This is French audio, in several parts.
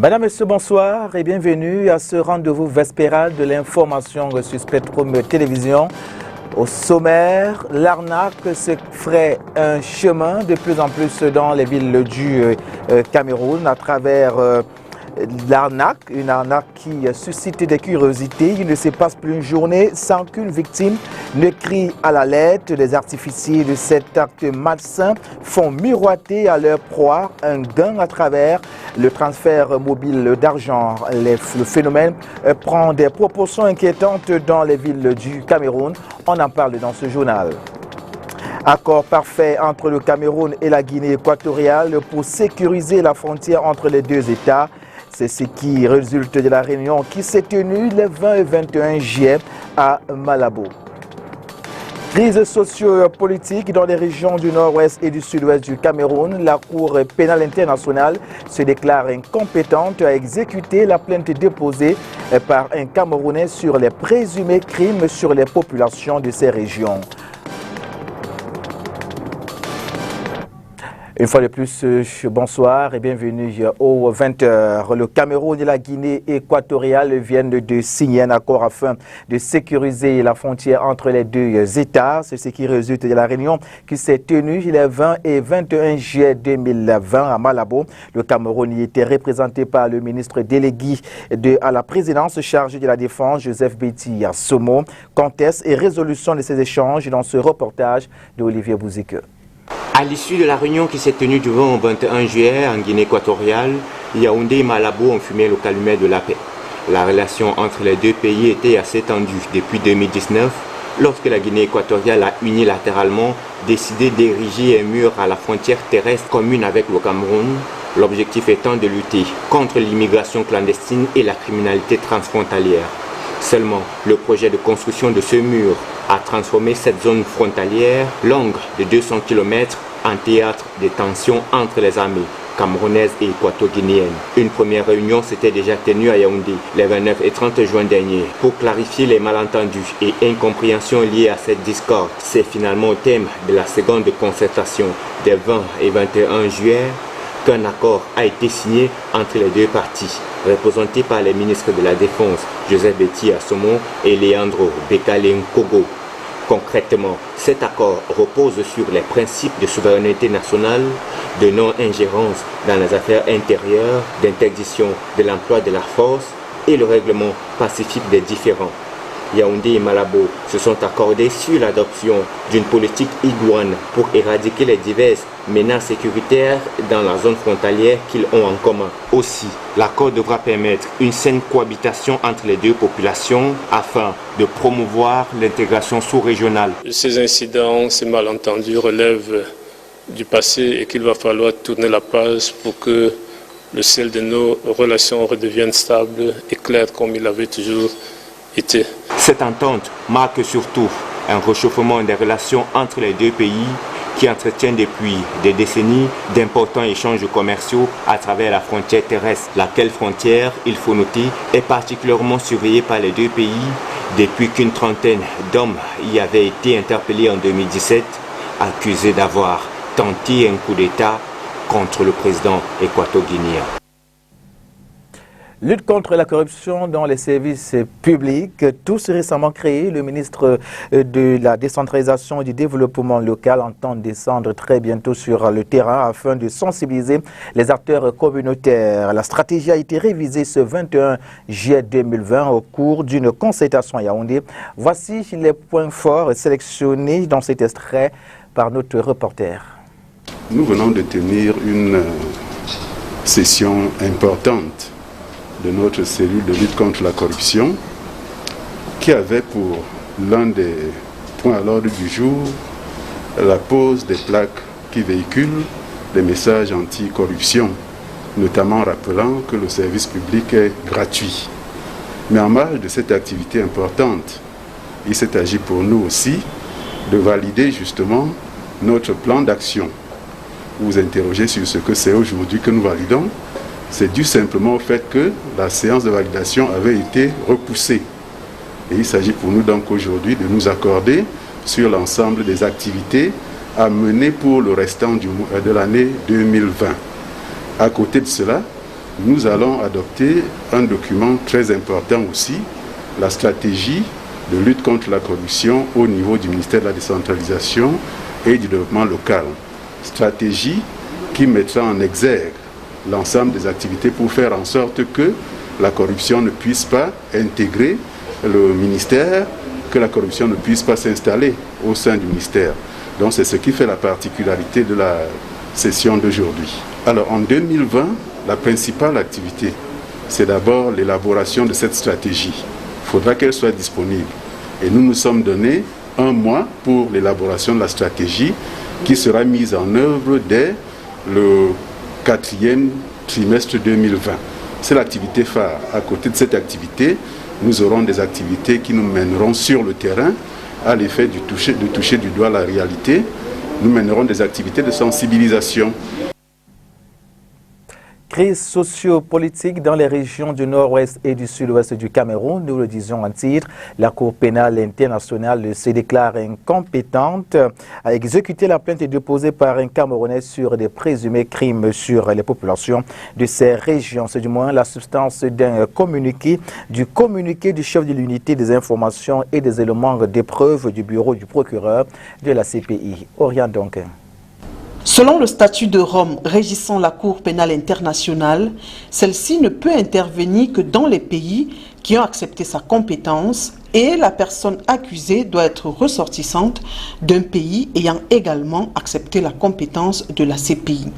Madame, Monsieur, bonsoir et bienvenue à ce rendez-vous vespéral de l'information sur Spectrum Télévision. Au sommaire, l'arnaque se ferait un chemin de plus en plus dans les villes du Cameroun à travers l'arnaque, une arnaque qui suscite des curiosités. Il ne se passe plus une journée sans qu'une victime ne crie à la lettre. Les artificiers de cet acte malsain font miroiter à leur proie un gain à travers le transfert mobile d'argent. Le phénomène prend des proportions inquiétantes dans les villes du Cameroun. On en parle dans ce journal. Accord parfait entre le Cameroun et la Guinée équatoriale pour sécuriser la frontière entre les deux États. C'est ce qui résulte de la réunion qui s'est tenue le 20 et 21 juillet à Malabo. Crise socio-politique dans les régions du nord-ouest et du sud-ouest du Cameroun. La Cour pénale internationale se déclare incompétente à exécuter la plainte déposée par un Camerounais sur les présumés crimes sur les populations de ces régions. Une fois de plus, bonsoir et bienvenue aux 20h. Le Cameroun et la Guinée équatoriale viennent de signer un accord afin de sécuriser la frontière entre les deux États. C'est ce qui résulte de la réunion qui s'est tenue les 20 et 21 juillet 2020 à Malabo. Le Cameroun y était représenté par le ministre délégué à la présidence chargé de la défense, Joseph Betty Assomo. Contexte et résolution de ces échanges dans ce reportage d'Olivier Bouzike. À l'issue de la réunion qui s'est tenue du 20 au 21 juillet en Guinée équatoriale, Yaoundé et Malabo ont fumé le calumet de la paix. La relation entre les deux pays était assez tendue depuis 2019, lorsque la Guinée équatoriale a unilatéralement décidé d'ériger un mur à la frontière terrestre commune avec le Cameroun, l'objectif étant de lutter contre l'immigration clandestine et la criminalité transfrontalière. Seulement, le projet de construction de ce mur a transformé cette zone frontalière, longue de 200 km, en théâtre de tensions entre les armées camerounaises et équato-guinéennes. Une première réunion s'était déjà tenue à Yaoundé les 29 et 30 juin dernier pour clarifier les malentendus et incompréhensions liées à cette discorde. C'est finalement au thème de la seconde concertation des 20 et 21 juillet qu'un accord a été signé entre les deux parties, représentés par les ministres de la Défense, Joseph Betty Assomo et Leandro Bekale Nkogo. Concrètement, cet accord repose sur les principes de souveraineté nationale, de non-ingérence dans les affaires intérieures, d'interdiction de l'emploi de la force et le règlement pacifique des différends. Yaoundé et Malabo se sont accordés sur l'adoption d'une politique idoine pour éradiquer les diverses menaces sécuritaires dans la zone frontalière qu'ils ont en commun. Aussi, l'accord devra permettre une saine cohabitation entre les deux populations afin de promouvoir l'intégration sous-régionale. Ces incidents, ces malentendus relèvent du passé et qu'il va falloir tourner la page pour que le ciel de nos relations redevienne stable et clair comme il avait toujours été. Cette entente marque surtout un réchauffement des relations entre les deux pays qui entretiennent depuis des décennies d'importants échanges commerciaux à travers la frontière terrestre. Laquelle frontière, il faut noter, est particulièrement surveillée par les deux pays depuis qu'une trentaine d'hommes y avaient été interpellés en 2017, accusés d'avoir tenté un coup d'État contre le président équato-guinéen. Lutte contre la corruption dans les services publics. Tous récemment créés, le ministre de la décentralisation et du développement local entend descendre très bientôt sur le terrain afin de sensibiliser les acteurs communautaires. La stratégie a été révisée ce 21 juillet 2020 au cours d'une concertation à Yaoundé. Voici les points forts sélectionnés dans cet extrait par notre reporter. Nous venons de tenir une session importante de notre cellule de lutte contre la corruption qui avait pour l'un des points à l'ordre du jour la pose des plaques qui véhiculent des messages anti-corruption, notamment rappelant que le service public est gratuit. Mais en marge de cette activité importante, il s'est agi pour nous aussi de valider justement notre plan d'action. Vous vous interrogez sur ce que c'est aujourd'hui que nous validons. C'est dû simplement au fait que la séance de validation avait été repoussée. Et il s'agit pour nous donc aujourd'hui de nous accorder sur l'ensemble des activités à mener pour le restant de l'année 2020. À côté de cela, nous allons adopter un document très important aussi, la stratégie de lutte contre la corruption au niveau du ministère de la décentralisation et du développement local. Stratégie qui mettra en exergue l'ensemble des activités pour faire en sorte que la corruption ne puisse pas intégrer le ministère, que la corruption ne puisse pas s'installer au sein du ministère. Donc c'est ce qui fait la particularité de la session d'aujourd'hui. Alors en 2020, la principale activité, c'est d'abord l'élaboration de cette stratégie. Il faudra qu'elle soit disponible. Et nous nous sommes donné 1 mois pour l'élaboration de la stratégie qui sera mise en œuvre dès le 4e trimestre 2020. C'est l'activité phare. À côté de cette activité, nous aurons des activités qui nous mèneront sur le terrain à l'effet de toucher du doigt la réalité. Nous mènerons des activités de sensibilisation. Crise socio-politique dans les régions du nord-ouest et du sud-ouest du Cameroun. Nous le disons en titre, la Cour pénale internationale se déclare incompétente à exécuter la plainte déposée par un Camerounais sur des présumés crimes sur les populations de ces régions. C'est du moins la substance d'un communiqué du chef de l'unité des informations et des éléments d'épreuve du bureau du procureur de la CPI. Oriane Donquin. Selon le statut de Rome régissant la Cour pénale internationale, celle-ci ne peut intervenir que dans les pays qui ont accepté sa compétence et la personne accusée doit être ressortissante d'un pays ayant également accepté la compétence de la CPI.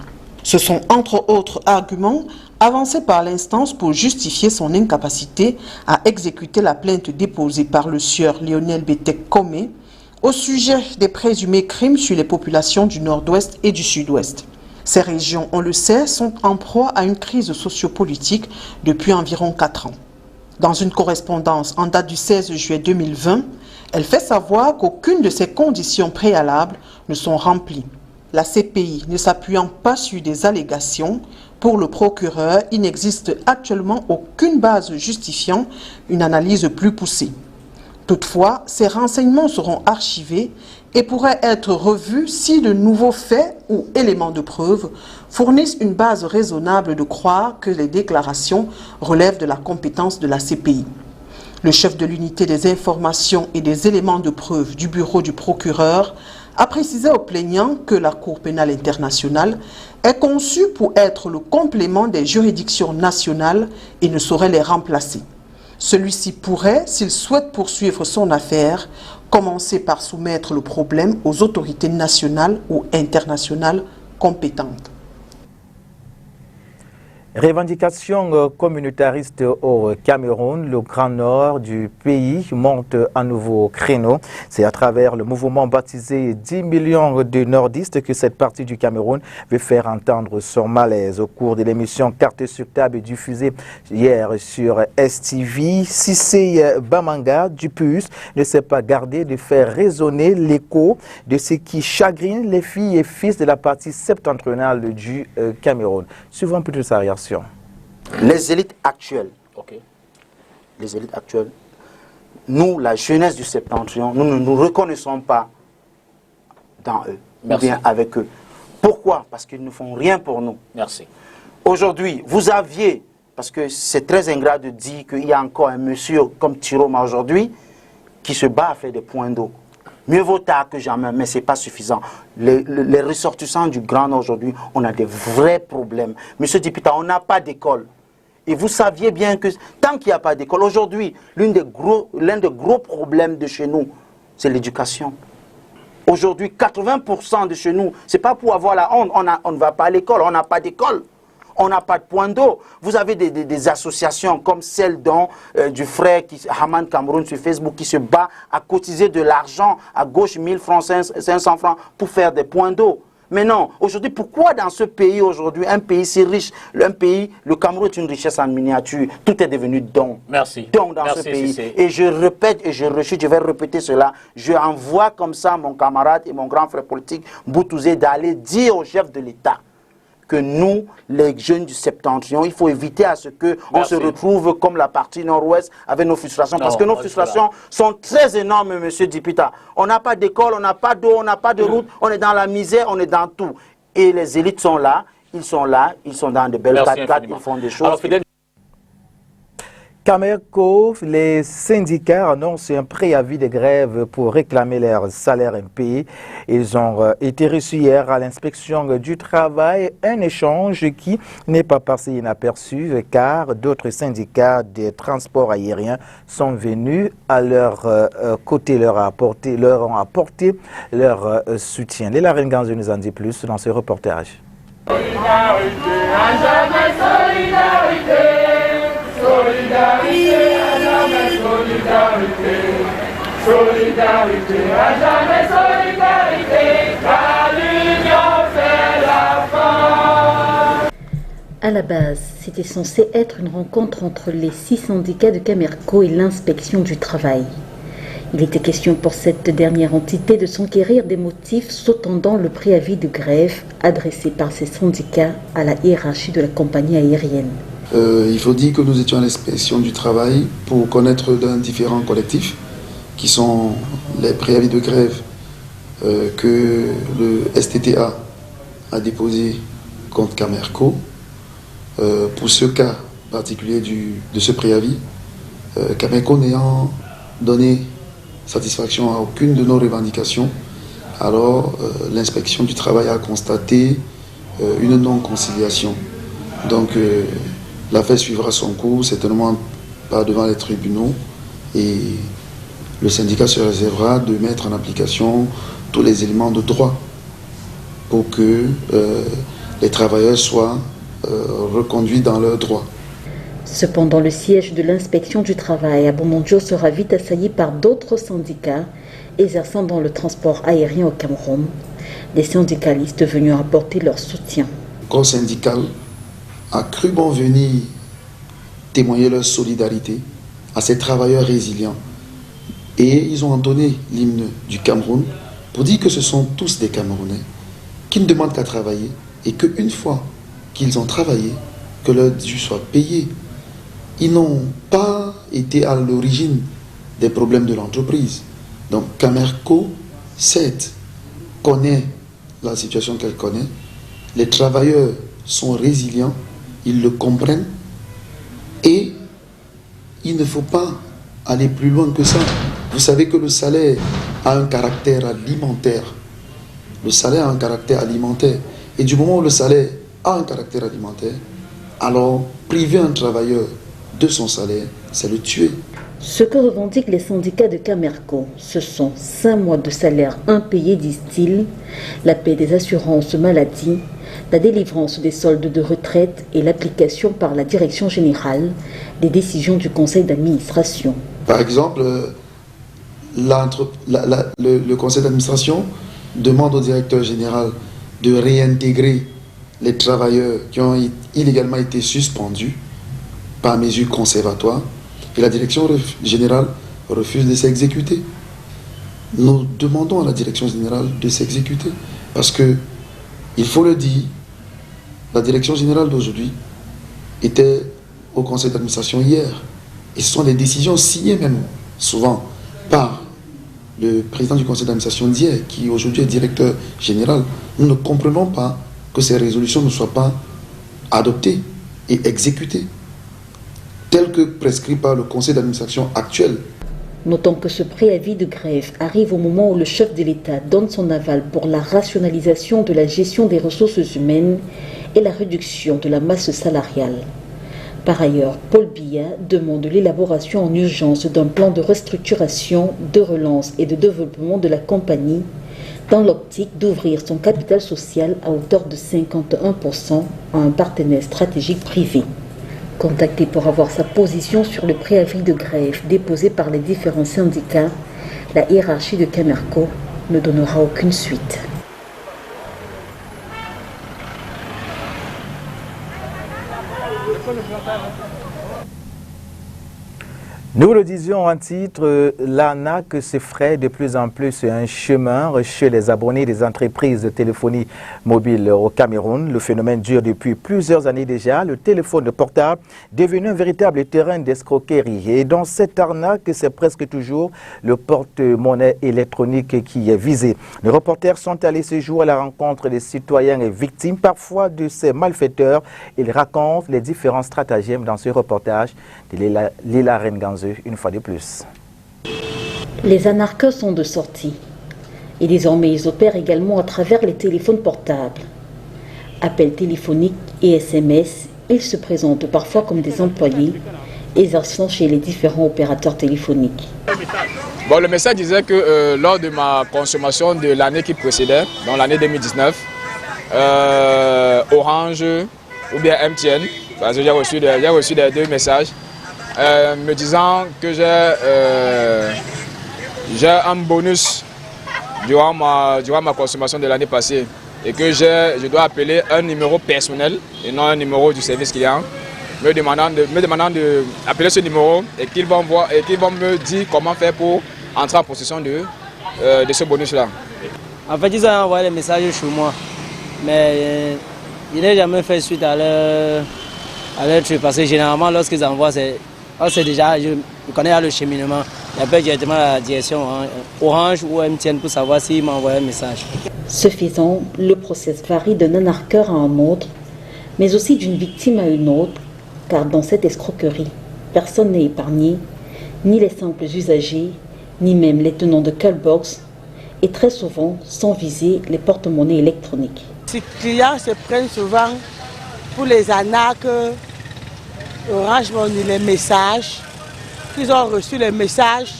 Ce sont entre autres arguments avancés par l'instance pour justifier son incapacité à exécuter la plainte déposée par le sieur Lionel Bétek Komé au sujet des présumés crimes sur les populations du nord-ouest et du sud-ouest. Ces régions, on le sait, sont en proie à une crise sociopolitique depuis environ 4 ans. Dans une correspondance en date du 16 juillet 2020, elle fait savoir qu'aucune de ces conditions préalables ne sont remplies. La CPI ne s'appuyant pas sur des allégations, pour le procureur, il n'existe actuellement aucune base justifiant une analyse plus poussée. Toutefois, ces renseignements seront archivés et pourraient être revus si de nouveaux faits ou éléments de preuve fournissent une base raisonnable de croire que les déclarations relèvent de la compétence de la CPI. Le chef de l'unité des informations et des éléments de preuve du bureau du procureur a précisé aux plaignants que la Cour pénale internationale est conçue pour être le complément des juridictions nationales et ne saurait les remplacer. Celui-ci pourrait, s'il souhaite poursuivre son affaire, commencer par soumettre le problème aux autorités nationales ou internationales compétentes. Revendication communautariste au Cameroun, le grand nord du pays monte un nouveau créneau. C'est à travers le mouvement baptisé 10 millions de nordistes que cette partie du Cameroun veut faire entendre son malaise. Au cours de l'émission Carte sur table diffusée hier sur STV, Cissé Bamanga du PUS ne s'est pas gardé de faire résonner l'écho de ce qui chagrine les filles et fils de la partie septentrionale du Cameroun. Suivons plutôt sa réaction. Les élites actuelles, nous, la jeunesse du septentrion, nous ne nous reconnaissons pas dans eux, ou bien avec eux. Pourquoi? Parce qu'ils ne font rien pour nous. Merci. Aujourd'hui, vous aviez, parce que c'est très ingrat de dire qu'il y a encore un monsieur comme Tiroma aujourd'hui qui se bat à faire des points d'eau. Mieux vaut tard que jamais, mais ce n'est pas suffisant. Les ressortissants du Grand Nord aujourd'hui, on a des vrais problèmes. Monsieur Dipita, on n'a pas d'école. Et vous saviez bien que tant qu'il n'y a pas d'école, aujourd'hui, l'un des gros problèmes de chez nous, c'est l'éducation. Aujourd'hui, 80% de chez nous, ce n'est pas pour avoir la honte, on ne va pas à l'école, on n'a pas d'école. On n'a pas de point d'eau. Vous avez des associations comme celle du frère Haman Cameroun sur Facebook qui se bat à cotiser de l'argent à gauche, 1000 francs, 500 francs pour faire des points d'eau. Mais non, aujourd'hui, pourquoi dans ce pays aujourd'hui, un pays si riche, le Cameroun est une richesse en miniature, tout est devenu don. Merci. Don dans ce pays. Cissé. Et je répète et je rechute, je vais répéter cela. Je envoie comme ça mon camarade et mon grand frère politique Boutouzé d'aller dire au chef de l'État que nous, les jeunes du septentrion, il faut éviter à ce qu'on se retrouve comme la partie nord-ouest avec nos frustrations. Parce que nos frustrations sont très énormes, monsieur Dipita. On n'a pas d'école, on n'a pas d'eau, on n'a pas de route, on est dans la misère, on est dans tout. Et les élites sont là, ils sont là, ils sont dans de belles 4x4, ils font des choses. Camerco, les syndicats annoncent un préavis de grève pour réclamer leurs salaires impayés. Ils ont été reçus hier à l'inspection du travail, un échange qui n'est pas passé inaperçu car d'autres syndicats des transports aériens sont venus à leur côté, leur ont apporté leur soutien. Léla Renganze nous en dit plus dans ce reportage. Solidarité, à jamais solidarité. Solidarité, à jamais solidarité. Solidarité, à jamais solidarité. Car l'union fait la force. À la base, c'était censé être une rencontre entre les 6 syndicats de Camerco et l'inspection du travail. Il était question pour cette dernière entité de s'enquérir des motifs sous-tendant le préavis de grève adressé par ces syndicats à la hiérarchie de la compagnie aérienne. Il faut dire que nous étions à l'inspection du travail pour connaître d'un différent collectif qui sont les préavis de grève que le STTA a déposé contre Camerco. Pour ce cas particulier de ce préavis, Camerco n'ayant donné satisfaction à aucune de nos revendications, alors l'inspection du travail a constaté une non-conciliation. Donc l'affaire suivra son cours, certainement pas devant les tribunaux, et le syndicat se réservera de mettre en application tous les éléments de droit pour que les travailleurs soient reconduits dans leurs droits. Cependant, le siège de l'inspection du travail à Bomondio sera vite assailli par d'autres syndicats exerçant dans le transport aérien au Cameroun, des syndicalistes venus apporter leur soutien. Le corps syndical a cru bon venir témoigner leur solidarité à ces travailleurs résilients. Et ils ont entonné l'hymne du Cameroun pour dire que ce sont tous des Camerounais qui ne demandent qu'à travailler et qu'une fois qu'ils ont travaillé, que leur dû soit payé. Ils n'ont pas été à l'origine des problèmes de l'entreprise. Donc Camerco, certes, connaît la situation qu'elle connaît. Les travailleurs sont résilients, ils le comprennent. Et il ne faut pas aller plus loin que ça. Vous savez que le salaire a un caractère alimentaire. Le salaire a un caractère alimentaire. Et du moment où le salaire a un caractère alimentaire, alors priver un travailleur de son salaire, c'est le tuer. Ce que revendiquent les syndicats de Camerco, ce sont 5 mois de salaire impayés, disent-ils, la paie des assurances maladie, la délivrance des soldes de retraite et l'application par la direction générale des décisions du conseil d'administration. Par exemple, le conseil d'administration demande au directeur général de réintégrer les travailleurs qui ont illégalement été suspendus par mesure conservatoire et la direction générale refuse de s'exécuter. Nous demandons à la direction générale de s'exécuter parce que, il faut le dire, la direction générale d'aujourd'hui était au conseil d'administration hier et ce sont des décisions signées même souvent par le président du conseil d'administration d'hier qui aujourd'hui est directeur général. Nous ne comprenons pas que ces résolutions ne soient pas adoptées et exécutées telles que prescrites par le conseil d'administration actuel. Notons que ce préavis de grève arrive au moment où le chef de l'État donne son aval pour la rationalisation de la gestion des ressources humaines et la réduction de la masse salariale. Par ailleurs, Paul Biya demande l'élaboration en urgence d'un plan de restructuration, de relance et de développement de la compagnie dans l'optique d'ouvrir son capital social à hauteur de 51% à un partenaire stratégique privé. Contacté pour avoir sa position sur le préavis de grève déposé par les différents syndicats, la hiérarchie de Camerco ne donnera aucune suite. Nous le disions en titre, l'arnaque s'effraie de plus en plus un chemin chez les abonnés des entreprises de téléphonie mobile au Cameroun. Le phénomène dure depuis plusieurs années déjà. Le téléphone portable est devenu un véritable terrain d'escroquerie. Et dans cette arnaque, c'est presque toujours le porte-monnaie électronique qui est visé. Les reporters sont allés ce jour à la rencontre des citoyens et victimes, parfois de ces malfaiteurs. Ils racontent les différents stratagèmes dans ce reportage de Lila Renganzeu, une fois de plus. Les anarcheurs sont de sortie. Et désormais, ils opèrent également à travers les téléphones portables. Appels téléphoniques et SMS, ils se présentent parfois comme des employés, exerçant chez les différents opérateurs téléphoniques. Bon, le message disait que lors de ma consommation de l'année qui précédait, dans l'année 2019, Orange ou bien MTN, parce que j'ai reçu des deux messages, me disant que j'ai un bonus durant ma consommation de l'année passée et que je dois appeler un numéro personnel et non un numéro du service client, me demandant d'appeler ce numéro et qu'ils vont me dire comment faire pour entrer en possession de ce bonus-là. En fait, ils ont envoyé les messages chez moi, mais ils n'ont jamais fait suite à leur truc parce que généralement, lorsqu'ils envoient, c'est déjà, je connais le cheminement. J'appelle directement la direction Orange ou MTN pour savoir s'ils m'ont envoyé un message. Ce faisant, le process varie d'un anarcheur à un autre, mais aussi d'une victime à une autre, car dans cette escroquerie, personne n'est épargné, ni les simples usagers, ni même les tenants de callbox, et très souvent sans viser les porte-monnaies électroniques. Les clients se prennent souvent pour les arnaques. Orange m'ont dit les messages, ils ont reçu les messages,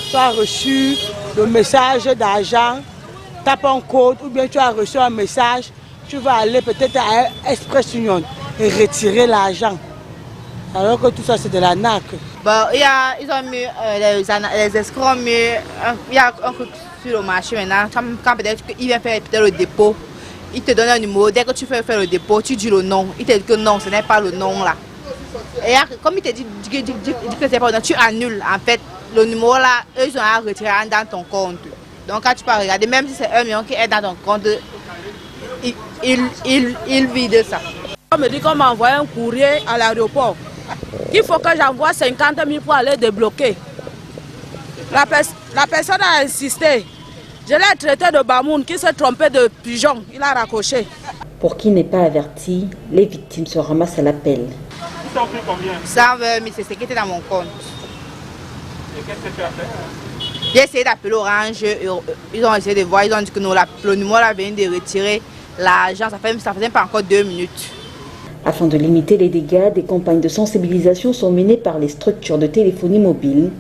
tu as reçu le message d'argent, tape un code ou bien tu as reçu un message, tu vas aller peut-être à Express Union et retirer l'argent. Alors que tout ça c'est de l'arnaque. Bon, ils ont mis les escrocs ont mis il y a un truc sur le marché maintenant, quand peut-être qu'il vient faire le dépôt, il te donne un numéro, dès que tu fais faire le dépôt, tu dis le nom, il te dit que non, ce n'est pas le nom là. Et comme il te dit que c'est pas le nom, tu annules en fait le numéro là, eux ils ont à retirer dans ton compte. Donc quand tu peux regarder, même si c'est 1 million qui est dans ton compte, il vide ça. On me dit qu'on m'a envoyé un courrier à l'aéroport, qu'il faut que j'envoie 50 000 pour aller débloquer. La personne a insisté. Je l'ai traité de bamoun qui s'est trompé de pigeon, il a raccroché. Pour qui n'est pas averti, les victimes se ramassent à l'appel. Ils ont pris combien? 120 000, c'est ce qui était dans mon compte. Et qu'est-ce que tu as fait? J'ai essayé d'appeler Orange, ils ont essayé de voir, ils ont dit que non, le numéro là vient de retirer l'argent, ça faisait pas encore 2 minutes. Afin de limiter les dégâts, des campagnes de sensibilisation sont menées par les structures de téléphonie mobile,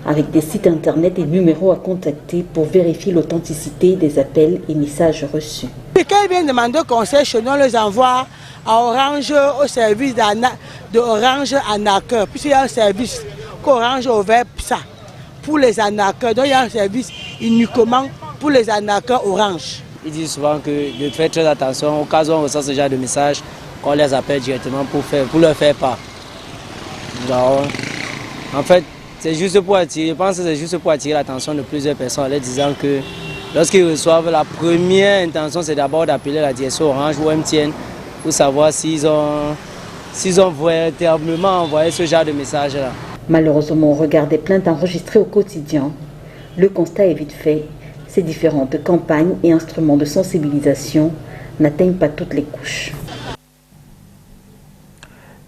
avec des sites internet et numéros à contacter pour vérifier l'authenticité des appels et messages reçus. Quand ils viennent demander conseil chez nous, on les envoie à Orange, au service d'Orange Arnaqueur. Puisqu'il y a un service qu'Orange a ouvert ça, pour les arnaqueurs. Donc il y a un service uniquement pour les arnaqueurs Orange. Ils disent souvent que de faire très attention, au cas où on reçoit ce genre de message, qu'on les appelle directement pour leur faire part. Donc, en fait, c'est juste pour attirer, je pense que c'est juste pour attirer l'attention de plusieurs personnes en leur disant que lorsqu'ils reçoivent, la première intention c'est d'abord d'appeler la direction Orange ou MTN pour savoir s'ils ont véritablement envoyé ce genre de message-là. Malheureusement, au regard des plaintes enregistrées au quotidien, le constat est vite fait. Ces différentes campagnes et instruments de sensibilisation n'atteignent pas toutes les couches.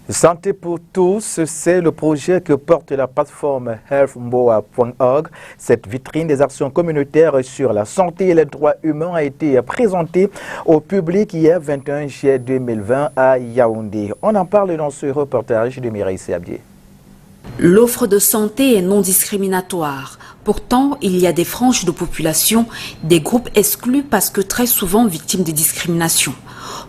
Santé pour tous, c'est le projet que porte la plateforme healthmboa.org. Cette vitrine des actions communautaires sur la santé et les droits humains a été présentée au public hier 21 juillet 2020 à Yaoundé. On en parle dans ce reportage de Mireille Seabdié. L'offre de santé est non discriminatoire. Pourtant, il y a des franges de population, des groupes exclus parce que très souvent victimes de discrimination.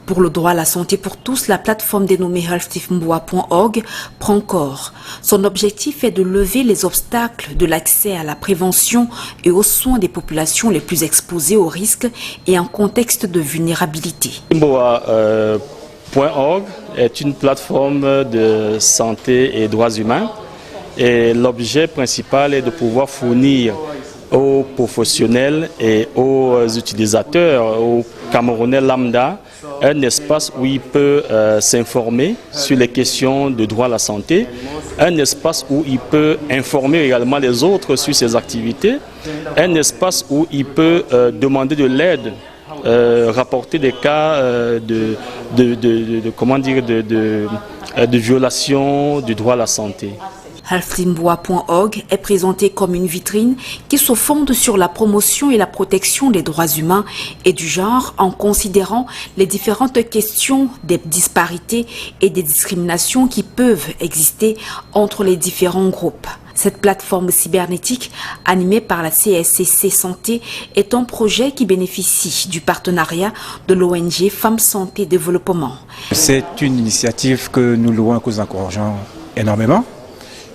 Pour le droit à la santé pour tous, la plateforme dénommée healthmboa.org prend corps. Son objectif est de lever les obstacles de l'accès à la prévention et aux soins des populations les plus exposées aux risques et en contexte de vulnérabilité. healthmboa.org est une plateforme de santé et droits humains Et l'objet principal est de pouvoir fournir aux professionnels et aux utilisateurs, aux Camerounais lambda, un espace où il peut s'informer sur les questions de droit à la santé, un espace où il peut informer également les autres sur ses activités, un espace où il peut demander de l'aide, rapporter des cas de violation du droit à la santé. Healthlimboa.org est présenté comme une vitrine qui se fonde sur la promotion et la protection des droits humains et du genre en considérant les différentes questions des disparités et des discriminations qui peuvent exister entre les différents groupes. Cette plateforme cybernétique animée par la CSCC Santé est un projet qui bénéficie du partenariat de l'ONG Femmes Santé Développement. C'est une initiative que nous louons et que nous encourageons énormément.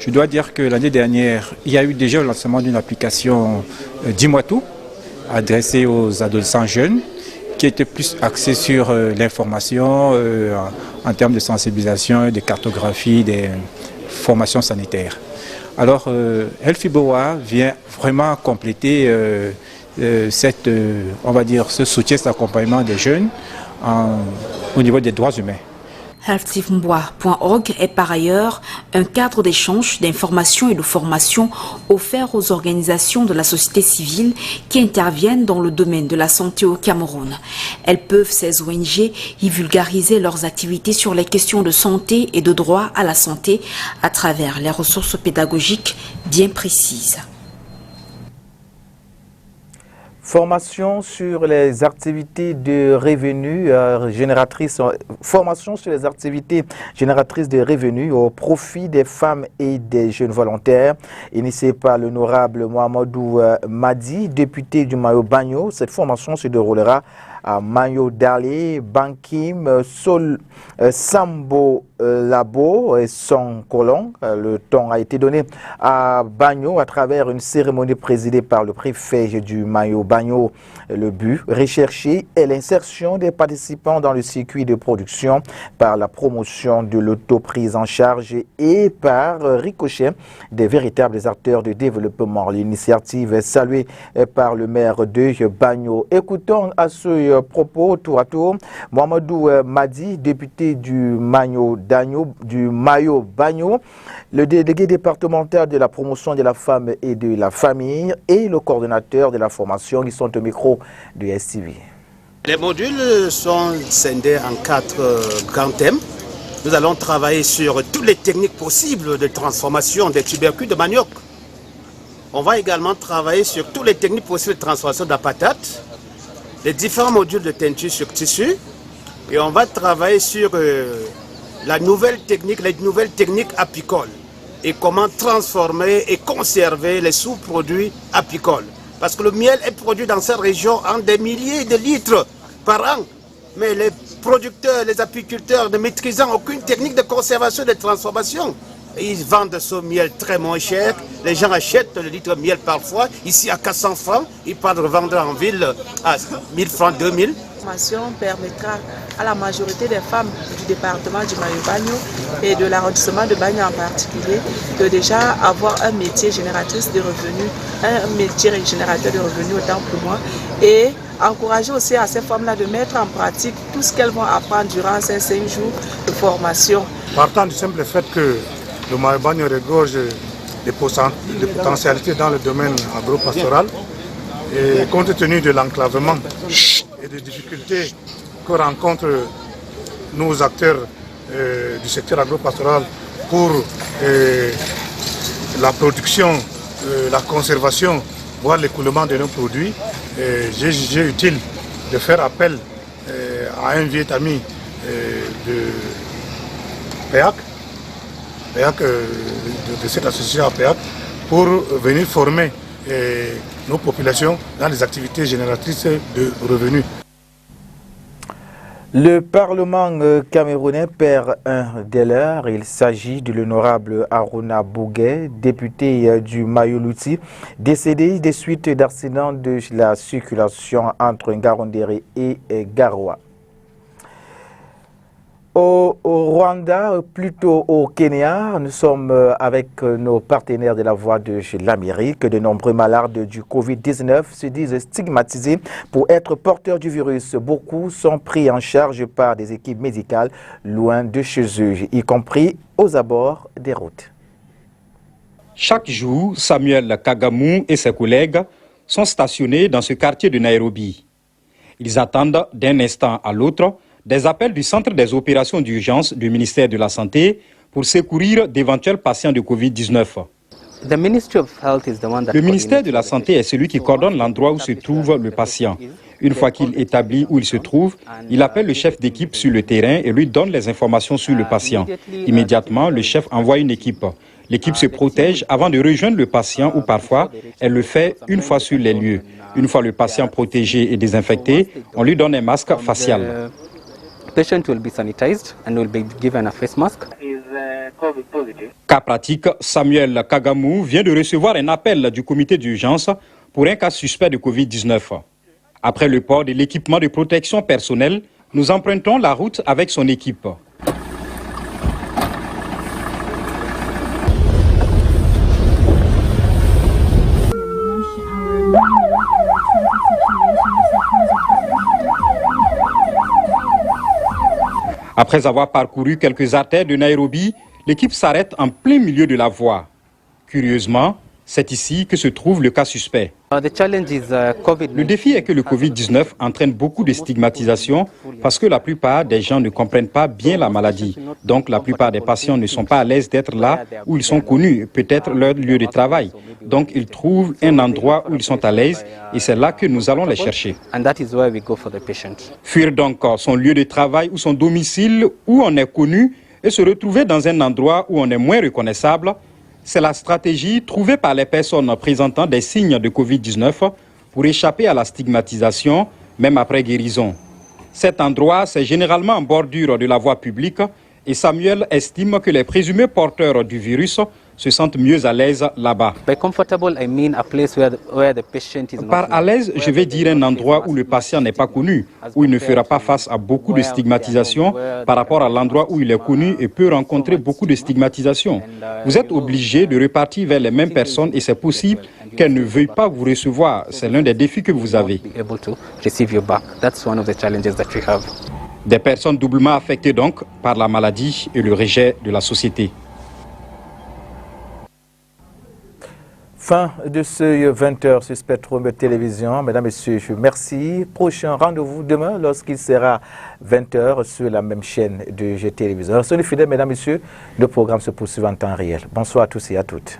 Je dois dire que l'année dernière, il y a eu déjà le lancement d'une application Dis-moi tout, adressée aux adolescents jeunes, qui était plus axée sur l'information en termes de sensibilisation, de cartographie, des formations sanitaires. Alors, Healthlimboa vient vraiment compléter ce soutien, cet accompagnement des jeunes au niveau des droits humains. Healthlimboa.org est par ailleurs un cadre d'échange, d'information et de formation offert aux organisations de la société civile qui interviennent dans le domaine de la santé au Cameroun. Elles peuvent, ces ONG, y vulgariser leurs activités sur les questions de santé et de droit à la santé à travers les ressources pédagogiques bien précises. Formation sur les activités de revenus génératrices, de revenus au profit des femmes et des jeunes volontaires, initiée par l'honorable Mohamedou Madi, député du Mayo Bagno. Cette formation se déroulera à Mayo Dale, Bankim, Sol, Sambo, Labo et son colon. Le temps a été donné à Bagno à travers une cérémonie présidée par le préfet du Mayo Bagno. Le but recherché est l'insertion des participants dans le circuit de production par la promotion de l'autoprise en charge et par ricochet des véritables acteurs de développement. L'initiative est saluée par le maire de Bagno. Écoutons à ce propos, tour à tour, Mohamedou Madi, député du Mayo Bagno, le délégué départemental de la promotion de la femme et de la famille et le coordonnateur de la formation qui sont au micro de STV. Les modules sont scindés en 4 grands thèmes. Nous allons travailler sur toutes les techniques possibles de transformation des tubercules de manioc. On va également travailler sur toutes les techniques possibles de transformation de la patate, les différents modules de teinture sur tissu, et on va travailler sur les nouvelles techniques apicoles et comment transformer et conserver les sous-produits apicoles. Parce que le miel est produit dans cette région en des milliers de litres par an. Mais les producteurs, les apiculteurs ne maîtrisant aucune technique de conservation et de transformation. Et ils vendent ce miel très moins cher. Les gens achètent le litre de miel parfois, ici à 400 francs. Ils partent revendre en ville à 1000 francs, 2000. La formation permettra à la majorité des femmes du département du Mayo Bagno et de l'arrondissement de Bagno en particulier de déjà avoir un métier génératrice de revenus, un métier générateur de revenus autant pour moi, et encourager aussi à ces femmes-là de mettre en pratique tout ce qu'elles vont apprendre durant ces 5 jours de formation. Partant du simple fait que le Mayo Bagno regorge des potentialités dans le domaine agro-pastoral, et compte tenu de l'enclavement et des difficultés que rencontrent nos acteurs du secteur agro-pastoral pour la production, la conservation, voire l'écoulement de nos produits, j'ai jugé utile de faire appel à un vieux ami de PEAC, de cette association à PEAC, pour venir former nos populations dans les activités génératrices de revenus. Le Parlement camerounais perd un des leurs. Il s'agit de l'honorable Aruna Bouguet, député du Mayo-Louti, décédé des suites d'accidents de la circulation entre Ngarondéré et Garoua. Au Rwanda, plutôt au Kenya, nous sommes avec nos partenaires de la Voix de l'Amérique. De nombreux malades du Covid-19 se disent stigmatisés pour être porteurs du virus. Beaucoup sont pris en charge par des équipes médicales loin de chez eux, y compris aux abords des routes. Chaque jour, Samuel Kagamu et ses collègues sont stationnés dans ce quartier de Nairobi. Ils attendent d'un instant à l'autre des appels du Centre des opérations d'urgence du ministère de la Santé pour secourir d'éventuels patients de Covid-19. Le ministère de la Santé est celui qui coordonne l'endroit où se trouve le patient. Une fois qu'il établit où il se trouve, il appelle le chef d'équipe sur le terrain et lui donne les informations sur le patient. Immédiatement, le chef envoie une équipe. L'équipe se protège avant de rejoindre le patient ou parfois, elle le fait une fois sur les lieux. Une fois le patient protégé et désinfecté, on lui donne un masque facial. Cas pratique, Samuel Kagamu vient de recevoir un appel du comité d'urgence pour un cas suspect de Covid-19. Après le port de l'équipement de protection personnelle, nous empruntons la route avec son équipe. Après avoir parcouru quelques artères de Nairobi, l'équipe s'arrête en plein milieu de la voie. Curieusement, c'est ici que se trouve le cas suspect. Le défi est que le Covid-19 entraîne beaucoup de stigmatisation parce que la plupart des gens ne comprennent pas bien la maladie. Donc la plupart des patients ne sont pas à l'aise d'être là où ils sont connus, peut-être leur lieu de travail. Donc ils trouvent un endroit où ils sont à l'aise et c'est là que nous allons les chercher. Fuir donc son lieu de travail ou son domicile où on est connu et se retrouver dans un endroit où on est moins reconnaissable, c'est la stratégie trouvée par les personnes présentant des signes de Covid-19 pour échapper à la stigmatisation, même après guérison. Cet endroit, c'est généralement en bordure de la voie publique et Samuel estime que les présumés porteurs du virus se sentent mieux à l'aise là-bas. Par à l'aise, je vais dire un endroit où le patient n'est pas connu, où il ne fera pas face à beaucoup de stigmatisation par rapport à l'endroit où il est connu et peut rencontrer beaucoup de stigmatisation. Vous êtes obligé de repartir vers les mêmes personnes et c'est possible qu'elles ne veuillent pas vous recevoir. C'est l'un des défis que vous avez. Des personnes doublement affectées donc par la maladie et le rejet de la société. Fin de ce 20h sur Spectrum Télévision. Mesdames, Messieurs, merci. Prochain rendez-vous demain lorsqu'il sera 20h sur la même chaîne de Télévision. Soyez fidèles, Mesdames, Messieurs, le programme se poursuit en temps réel. Bonsoir à tous et à toutes.